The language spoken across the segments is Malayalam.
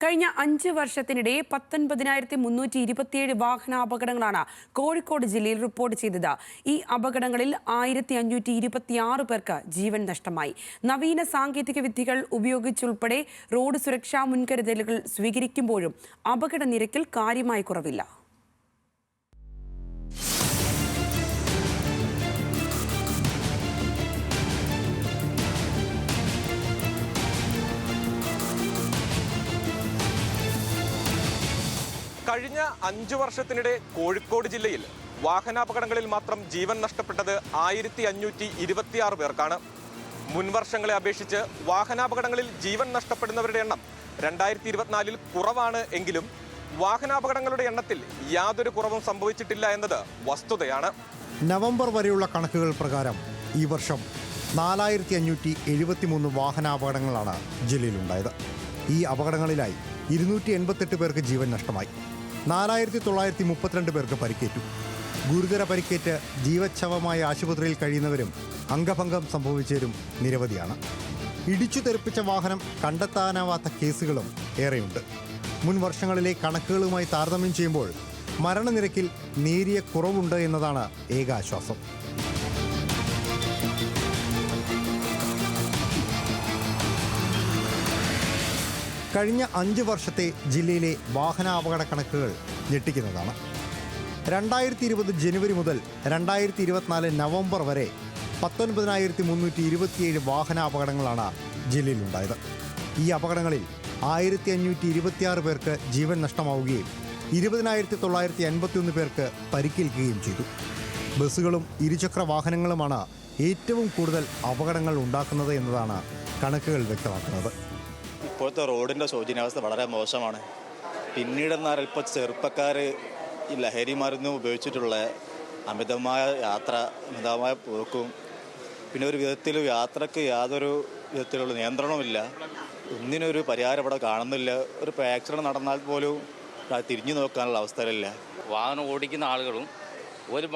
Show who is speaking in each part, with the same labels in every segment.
Speaker 1: കഴിഞ്ഞ 5 വർഷത്തിനിടെ 19,327 വാഹനാപകടങ്ങളാണ് കോഴിക്കോട് ജില്ലയിൽ റിപ്പോർട്ട് ചെയ്തത്. ഈ അപകടങ്ങളിൽ 1,526 പേർക്ക് ജീവൻ നഷ്ടമായി. നവീന സാങ്കേതിക വിദ്യകൾ ഉപയോഗിച്ചുൾപ്പെടെ റോഡ് സുരക്ഷാ മുൻകരുതലുകൾ സ്വീകരിക്കുമ്പോഴും അപകട നിരക്കിൽ കാര്യമായ കുറവില്ല.
Speaker 2: കഴിഞ്ഞ 5 വർഷത്തിനിടെ കോഴിക്കോട് ജില്ലയിൽ വാഹനാപകടങ്ങളിൽ മാത്രം ജീവൻ നഷ്ടപ്പെട്ടത് 1,526 പേർക്കാണ്. മുൻവർഷങ്ങളെ അപേക്ഷിച്ച് വാഹനാപകടങ്ങളിൽ ജീവൻ നഷ്ടപ്പെടുന്നവരുടെ എണ്ണം 2024 കുറവാണ് എങ്കിലും വാഹനാപകടങ്ങളുടെ എണ്ണത്തിൽ യാതൊരു കുറവും സംഭവിച്ചിട്ടില്ല എന്നത് വസ്തുതയാണ്.
Speaker 3: നവംബർ വരെയുള്ള കണക്കുകൾ പ്രകാരം ഈ വർഷം 4,573 വാഹനാപകടങ്ങളാണ് ജില്ലയിലുണ്ടായത്. ഈ അപകടങ്ങളിലായി 288 പേർക്ക് ജീവൻ നഷ്ടമായി. 4,932 പേർക്ക് പരിക്കേറ്റു. ഗുരുതര പരിക്കേറ്റ് ജീവച്ഛവമായ ആശുപത്രിയിൽ കഴിയുന്നവരും അംഗഭംഗം സംഭവിച്ചവരും നിരവധിയാണ്. ഇടിച്ചു തെറിപ്പിച്ച വാഹനം കണ്ടെത്താനാവാത്ത കേസുകളും ഏറെയുണ്ട്. മുൻ വർഷങ്ങളിലെ കണക്കുകളുമായി താരതമ്യം ചെയ്യുമ്പോൾ മരണനിരക്കിൽ നേരിയ കുറവുണ്ട് എന്നതാണ് ഏക ആശ്വാസം. കഴിഞ്ഞ 5 വർഷത്തെ ജില്ലയിലെ വാഹനാപകട കണക്കുകൾ ഞെട്ടിക്കുന്നതാണ്. 2020 ജനുവരി മുതൽ 2024 നവംബർ വരെ 19,327 വാഹനാപകടങ്ങളാണ് ജില്ലയിലുണ്ടായത്. ഈ അപകടങ്ങളിൽ 1,526 പേർക്ക് ജീവൻ നഷ്ടമാവുകയും 20,951 പേർക്ക് പരിക്കേൽക്കുകയും ചെയ്തു. ബസ്സുകളും ഇരുചക്ര വാഹനങ്ങളുമാണ് ഏറ്റവും കൂടുതൽ അപകടങ്ങൾ ഉണ്ടാക്കുന്നത് എന്നതാണ് കണക്കുകൾ വ്യക്തമാക്കുന്നത്.
Speaker 4: ഇപ്പോഴത്തെ റോഡിൻ്റെ ശോചനീയാവസ്ഥ വളരെ മോശമാണ്. പിന്നീടെന്നാൽ ഇപ്പോൾ ചെറുപ്പക്കാർ ഈ ലഹരി മരുന്ന് ഉപയോഗിച്ചിട്ടുള്ള അമിതമായ യാത്ര, അമിതമായ പോക്കും, പിന്നെ ഒരു വിധത്തിലും യാത്രക്ക് യാതൊരു വിധത്തിലുള്ള നിയന്ത്രണമില്ല. ഒന്നിനൊരു പരിഹാരം ഇവിടെ കാണുന്നില്ല. ഒരു ആക്സിഡൻറ്റ് നടന്നാൽ പോലും തിരിഞ്ഞു നോക്കാനുള്ള അവസ്ഥയിലില്ല.
Speaker 5: വാഹനം ഓടിക്കുന്ന ആളുകളും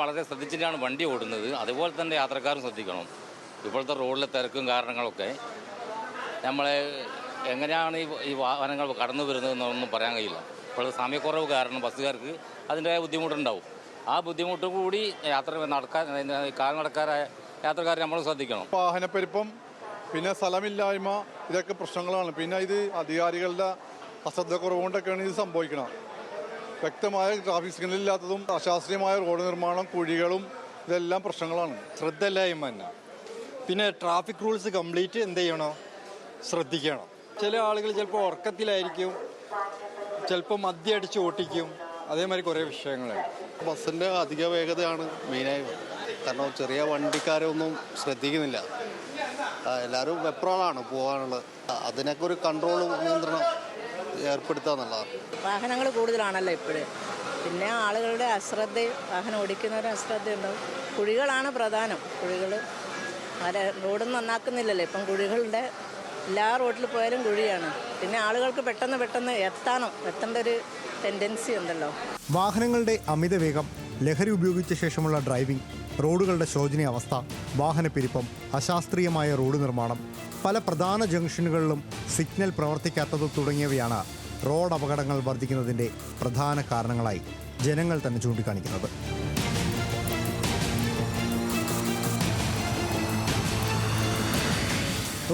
Speaker 5: വളരെ ശ്രദ്ധിച്ചിട്ടാണ് വണ്ടി ഓടുന്നത്. അതുപോലെ തന്നെ യാത്രക്കാരും ശ്രദ്ധിക്കണം. ഇപ്പോഴത്തെ റോഡിലെ തിരക്കും കാരണങ്ങളൊക്കെ നമ്മളെ എങ്ങനെയാണ് ഈ വാഹനങ്ങൾ കടന്നു വരുന്നതെന്നൊന്നും പറയാൻ കഴിയില്ല. ഇപ്പോഴത്തെ സമയക്കുറവ് കാരണം ബസ്സുകാർക്ക് അതിൻ്റെ ബുദ്ധിമുട്ടുണ്ടാവും. ആ ബുദ്ധിമുട്ട് കൂടി കാൽ നടക്കാരായ യാത്രക്കാർ നമ്മൾ ശ്രദ്ധിക്കണം.
Speaker 6: വാഹനപ്പെരുപ്പം, പിന്നെ സ്ഥലമില്ലായ്മ, ഇതൊക്കെ പ്രശ്നങ്ങളാണ്. പിന്നെ ഇത് അധികാരികളുടെ അശ്രദ്ധക്കുറവ് കൊണ്ടൊക്കെയാണ് ഇത് സംഭവിക്കണം. വ്യക്തമായ ട്രാഫിക് സിഗ്നൽ ഇല്ലാത്തതും അശാസ്ത്രീയമായ റോഡ് നിർമ്മാണം, കുഴികളും ഇതെല്ലാം പ്രശ്നങ്ങളാണ്.
Speaker 7: ശ്രദ്ധയില്ലായ്മ തന്നെ. പിന്നെ ട്രാഫിക് റൂൾസ് കംപ്ലീറ്റ് എന്ത് ചെയ്യണം, ശ്രദ്ധിക്കണം. ചില ആളുകൾ ചിലപ്പോൾ ഉറക്കത്തിലായിരിക്കും, ചിലപ്പോൾ മദ്യം അടിച്ച് ഓട്ടിക്കും. അതേമാതിരി കുറേ വിഷയങ്ങളുണ്ട്.
Speaker 8: ബസ്സിൻ്റെ അധിക വേഗതയാണ് മെയിനായി. കാരണം ചെറിയ വണ്ടിക്കാരൊന്നും ശ്രദ്ധിക്കുന്നില്ല. എല്ലാവരും വെപ്രാളാണ് പോകാനുള്ളത്. അതിനൊക്കെ ഒരു കൺട്രോൾ, നിയന്ത്രണം ഏർപ്പെടുത്തുക എന്നുള്ളതാണ്.
Speaker 9: വാഹനങ്ങൾ കൂടുതലാണല്ലോ ഇപ്പോഴും. പിന്നെ ആളുകളുടെ അശ്രദ്ധ, വാഹനം ഓടിക്കുന്നവരുടെ അശ്രദ്ധ ഉണ്ടാവും. കുഴികളാണ് പ്രധാനം. കുഴികൾ റോഡ് നന്നാക്കുന്നില്ലല്ലോ ഇപ്പം. കുഴികളുടെ എല്ലാ റോഡിൽ പോയാലും കുഴിയാണ്. പിന്നെ ആളുകൾക്ക് പെട്ടെന്ന് എത്തേണ്ട ഒരു ടെൻഡൻസി ഉണ്ടല്ലോ.
Speaker 3: വാഹനങ്ങളുടെ അമിതവേഗം, ലഹരി ഉപയോഗിച്ച ശേഷമുള്ള ഡ്രൈവിംഗ്, റോഡുകളുടെ ശോചനീയാവസ്ഥ, വാഹനപ്പെരുപ്പം, അശാസ്ത്രീയമായ റോഡ് നിർമ്മാണം, പല പ്രധാന ജംഗ്ഷനുകളിലും സിഗ്നൽ പ്രവർത്തിക്കാത്തത് തുടങ്ങിയവയാണ് റോഡ് അപകടങ്ങൾ വർദ്ധിക്കുന്നതിൻ്റെ പ്രധാന കാരണങ്ങളായി ജനങ്ങൾ തന്നെ ചൂണ്ടിക്കാണിക്കുന്നത്.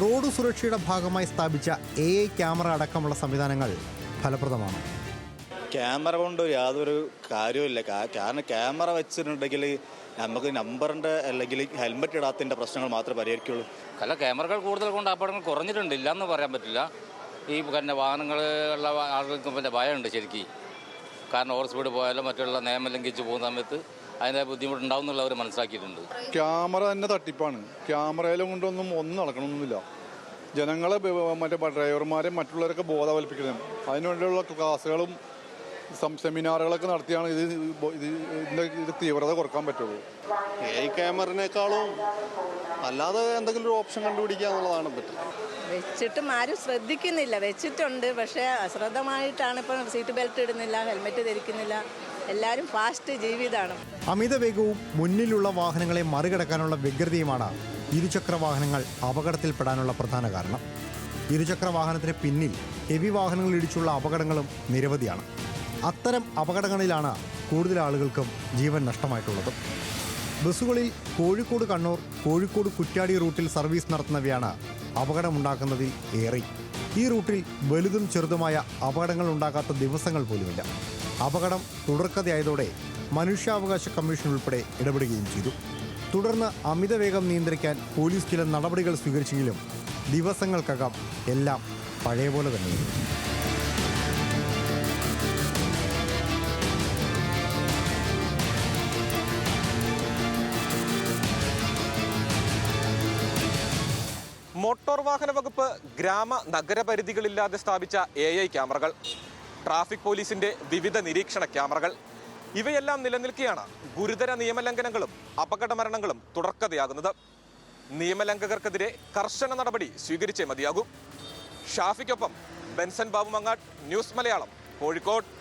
Speaker 3: റോഡ് സുരക്ഷയുടെ ഭാഗമായി സ്ഥാപിച്ച AI ക്യാമറ അടക്കമുള്ള സംവിധാനങ്ങൾ ഫലപ്രദമാണ്.
Speaker 4: ക്യാമറ കൊണ്ട് യാതൊരു കാര്യമില്ല. കാരണം ക്യാമറ വെച്ചിട്ടുണ്ടെങ്കിൽ നമുക്ക് നമ്പറിൻ്റെ അല്ലെങ്കിൽ ഹെൽമെറ്റ് ഇടാത്തതിൻ്റെ പ്രശ്നങ്ങൾ മാത്രമേ പരിഹരിക്കുള്ളൂ.
Speaker 5: ക്യാമറകൾ കൂടുതൽ കൊണ്ട് അപകടങ്ങൾ കുറഞ്ഞിട്ടുണ്ട്, ഇല്ലയെന്ന് പറയാൻ പറ്റില്ല. ഈ പിന്നെ വാഹനങ്ങളുള്ള ആളുകൾക്ക് പിന്നെ ഭയമുണ്ട് ശരിക്കും. കാരണം ഓവർ സ്പീഡ് പോയാലും മറ്റുള്ള നിയമം ലംഘിച്ച് പോകുന്ന സമയത്ത് അതിൻ്റെ ബുദ്ധിമുട്ടുണ്ടാവും എന്നുള്ളവർ മനസ്സിലാക്കിയിട്ടുണ്ട്.
Speaker 6: ക്യാമറ തന്നെ തട്ടിപ്പാണ്. ക്യാമറയിലും കൊണ്ടൊന്നും നടക്കണമെന്നില്ല. ജനങ്ങളെ ഡ്രൈവർമാരെ മറ്റുള്ളവരൊക്കെ ബോധവൽപ്പിക്കണം. അതിനുവേണ്ടിയുള്ള ക്ലാസ്സുകളും സെമിനാറുകളൊക്കെ നടത്തിയാണ് ഇത് തീവ്രത കുറക്കാൻ പറ്റുള്ളൂ.
Speaker 8: AI ക്യാമറിനേക്കാളും അല്ലാതെ എന്തെങ്കിലും ഒരു ഓപ്ഷൻ കണ്ടുപിടിക്കുക എന്നുള്ളതാണ് പറ്റുന്നത്.
Speaker 9: വെച്ചിട്ടും ആരും ശ്രദ്ധിക്കുന്നില്ല. വെച്ചിട്ടുണ്ട്, പക്ഷേ അശ്രദ്ധമായിട്ടാണ്. ഇപ്പം സീറ്റ് ബെൽറ്റ് ഇടുന്നില്ല, ഹെൽമെറ്റ് ധരിക്കുന്നില്ല. എല്ലാവരും ഫാസ്റ്റ് ജീവിതമാണ്.
Speaker 3: അമിതവേഗവും മുന്നിലുള്ള വാഹനങ്ങളെ മറികടക്കാനുള്ള വ്യഗ്രതയുമാണ് ഇരുചക്ര വാഹനങ്ങൾ അപകടത്തിൽപ്പെടാനുള്ള പ്രധാന കാരണം. ഇരുചക്ര വാഹനത്തിന് പിന്നിൽ ഹെവി വാഹനങ്ങൾ ഇടിച്ചുള്ള അപകടങ്ങളും നിരവധിയാണ്. അത്തരം അപകടങ്ങളിലാണ് കൂടുതൽ ആളുകൾക്കും ജീവൻ നഷ്ടമായിട്ടുള്ളത്. ബസ്സുകളിൽ കോഴിക്കോട് കണ്ണൂർ, കോഴിക്കോട് കുറ്റ്യാടി റൂട്ടിൽ സർവീസ് നടത്തുന്നവയാണ് അപകടമുണ്ടാക്കുന്നതിൽ ഏറെ. ഈ റൂട്ടിൽ വലുതും ചെറുതുമായ അപകടങ്ങൾ ഉണ്ടാകാത്ത ദിവസങ്ങൾ പോലുമില്ല. അപകടം തുടർക്കഥയായതോടെ മനുഷ്യാവകാശ കമ്മീഷൻ ഉൾപ്പെടെ ഇടപെടുകയും ചെയ്തു. തുടർന്ന് അമിതവേഗം നിയന്ത്രിക്കാൻ പോലീസ് ചില നടപടികൾ സ്വീകരിച്ചെങ്കിലും ദിവസങ്ങൾക്കകം എല്ലാം പഴയ പോലെ തന്നെയാണ്.
Speaker 2: മോട്ടോർ വാഹന വകുപ്പ് ഗ്രാമ നഗരപരിധികളില്ലാതെ സ്ഥാപിച്ച AI ക്യാമറകൾ, ട്രാഫിക് പോലീസിന്റെ വിവിധ നിരീക്ഷണ ക്യാമറകൾ, ഇവയെല്ലാം നിലനിൽക്കെയാണ് ഗുരുതര നിയമലംഘനങ്ങളും അപകട മരണങ്ങളും തുടർക്കഥയാകുന്നത്. നിയമലംഘകർക്കെതിരെ കർശന നടപടി സ്വീകരിച്ചേ മതിയാകൂ. ഷാഫിക്കൊപ്പം ബെൻസൺ ബാബു മങ്ങാട്, ന്യൂസ് മലയാളം, കോഴിക്കോട്.